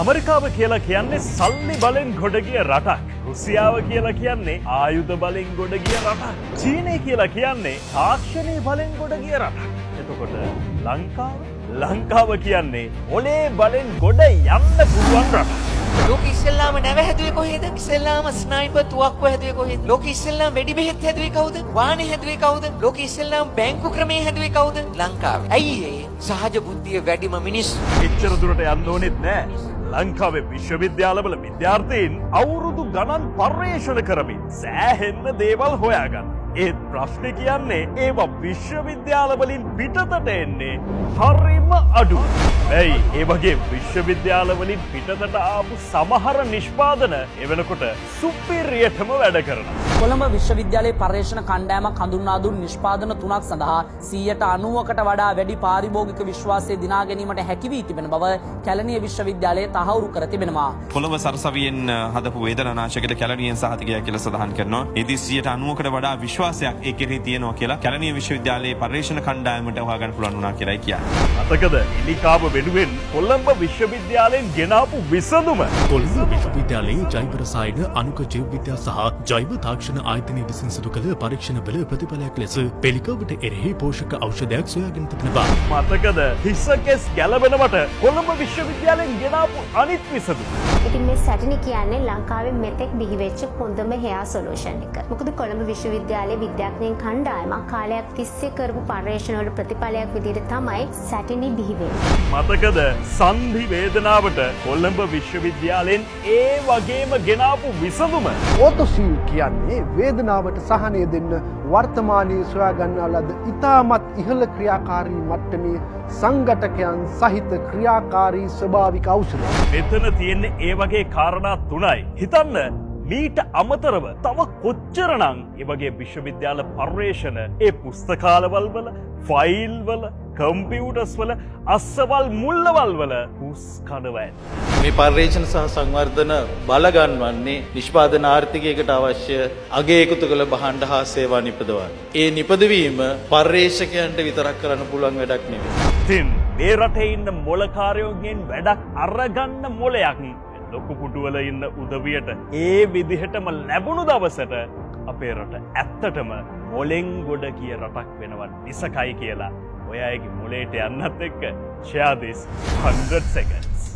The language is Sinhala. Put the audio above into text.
ඇමරිකාව කියලා කියන්නේ සල්ලි බලෙන් ගොඩ ගිය රටක්. රුසියාව කියලා කියන්නේ ආයුධ බලෙන් ගොඩ ගිය රටක්. චීනය කියලා කියන්නේ තාක්ෂණයේ බලෙන් ගොඩ ගිය රටක්. එතකොට ලංකාව කියන්නේ මොලේ බලෙන් ගොඩ යන්න පුළුවන් රටක්. ලෝක ඉස්සෙල්ලාම නැව හැදුවේ කොහෙද? ඉස්සෙල්ලාම ස්නයිපර් තුවක්කුව හැදුවේ කොහෙද? ලෝක ඉස්සෙල්ලාම වෙඩි බෙහෙත් හැදුවේ කවුද? වාහනේ හැදුවේ කවුද? ලෝක ඉස්සෙල්ලාම බැංකු ක්‍රමේ හැදුවේ කවුද? ලංකාවේ. ඇයි ඒ? සහජ බුද්ධිය වැඩිම මිනිස්සු. එච්චර දුරට යන්න ඕනෙත් නෑ. ලංකාවේ විශ්වවිද්‍යාලවල විද්‍යාර්ථීන් අවුරුදු ගණන් පර්යේෂණ කරමින් සෑහෙන්න දේවල් හොයාගන්න. ඒත් ප්‍රශ්නේ කියන්නේ ඒවා විශ්වවිද්‍යාලවලින් පිටතට එන්නේ හරිම අඩු. ඇයි ඒ වගේ විශ්වවිද්‍යාලවලින් පිටතට ආපු සමහර නිෂ්පාදන එවනකොට සුපිරියටම වැඩ කරනවා. කොළඹ විශ්වවිද්‍යාලයේ පර්යේෂණ කණ්ඩායමක් හඳුන්වා දුන් නිෂ්පාදන 3ක් සඳහා 90%කට වඩා වැඩි පාරිභෝගික විශ්වාසය දිනා ගැනීමට හැකි වී තිබෙන බව කැලණිය විශ්වවිද්‍යාලය තහවුරු කර තිබෙනවා. කොළඹ සරසවියෙන් හදපු වේදනානාශකයට කැලණියෙන් සහතිකයක් කියලා සඳහන් කරනවා. ඒදී 90%කට වඩා විශ්වාසයක් ඒ කෙරෙහි තියෙනවා කියලා කැලණිය විශ්වවිද්‍යාලයේ පර්යේෂණ කණ්ඩායමට හොයාගන්න පුළුවන් වුණා කියලායි කියන්නේ. මතකද එලිකාව වෙනුවෙන් කොළඹ විශ්වවිද්‍යාලයෙන් ගෙනාපු විසඳුම? කොළඹ විශ්වවිද්‍යාලයේ ජෛව රසායන අනුක ජීව විද්‍යා සහ ජෛව තාක්ෂණ ආයතනය විසින් සිදු කළ පරීක්ෂණවල ප්‍රතිඵලයක් ලෙස පෙලිකවට එරෙහි පෝෂක ඖෂධයක් සොයාගෙන තිබෙන බව. මතකද හිසකෙස් ගැලවෙනවට කොළඹ විශ්වවිද්‍යාලයෙන් ගෙනාපු අනිත් විසඳුම? ඉතින් මේ සැටිනි කියන්නේ ලංකාවේ මෙතෙක් බිහිවෙච්ච හොඳම හෙයා සොලියුෂන් එක. මොකද කොළඹ විශ්වවිද්‍යාලයේ විද්‍යාඥයන් කණ්ඩායමක් කාලයක් තිස්සේ කරපු පර්යේෂණවල ප්‍රතිඵලයක් විදිහට තමයි සැටිනි බිහි වෙන්නේ. මතකද සංධි වේදනාවට කොළඹ විශ්වවිද්‍යාලයෙන් ඒ වගේම ගෙනාපු විසඳුම? ඕතොසීල් කියන්නේ වේදනාවට සහනය දෙන්න වර්තමානයේ සොයාගන්නා ලද ඉතාමත් ඉහළ ක්‍රියාකාරී මට්ටමේ සංඝටකයන් සහිත ක්‍රියාකාරී ස්වභාවික ඖෂධයක්. මෙතන තියෙන්නේ ඒ වගේ කාරණා 3යි. හිතන්න මීට අමතරව තව කොච්චරනම් ඒ වගේ විශ්වවිද්‍යාල පර්යේෂණ ඒ පුස්තකාලවල වල ෆයිල් වල කම්පියුටර්ස් වල අස්සවල් මුල්ලවල් වල හුස් කඩවැල්. මේ පර්යේෂණ සහ සංවර්ධන බලගන්වන්නේ නිෂ්පාදන ආර්ථිකයකට අවශ්‍ය අගය එකතු කළ භාණ්ඩ හා සේවා නිපදවන්න. ඒ නිපදවීම පර්යේෂකයන්ට විතරක් කරන්න පුළුවන් වැඩක් නෙවෙයි. ඉතින් මේ රටේ ඉන්න මොලකාරයෝගෙන් වැඩක් අරගන්න මොලයක් ලොකු කුඩුවල ඉන්න උදවියට ඒ විදිහටම ලැබුණු දවසට අපේ රට ඇත්තටම මොලෙන් ගොඩ කිය රටක් වෙනවා නිසකයි කියලා ඔය අයගේ මොලේට යන්නත් එක්ක share this 100 seconds.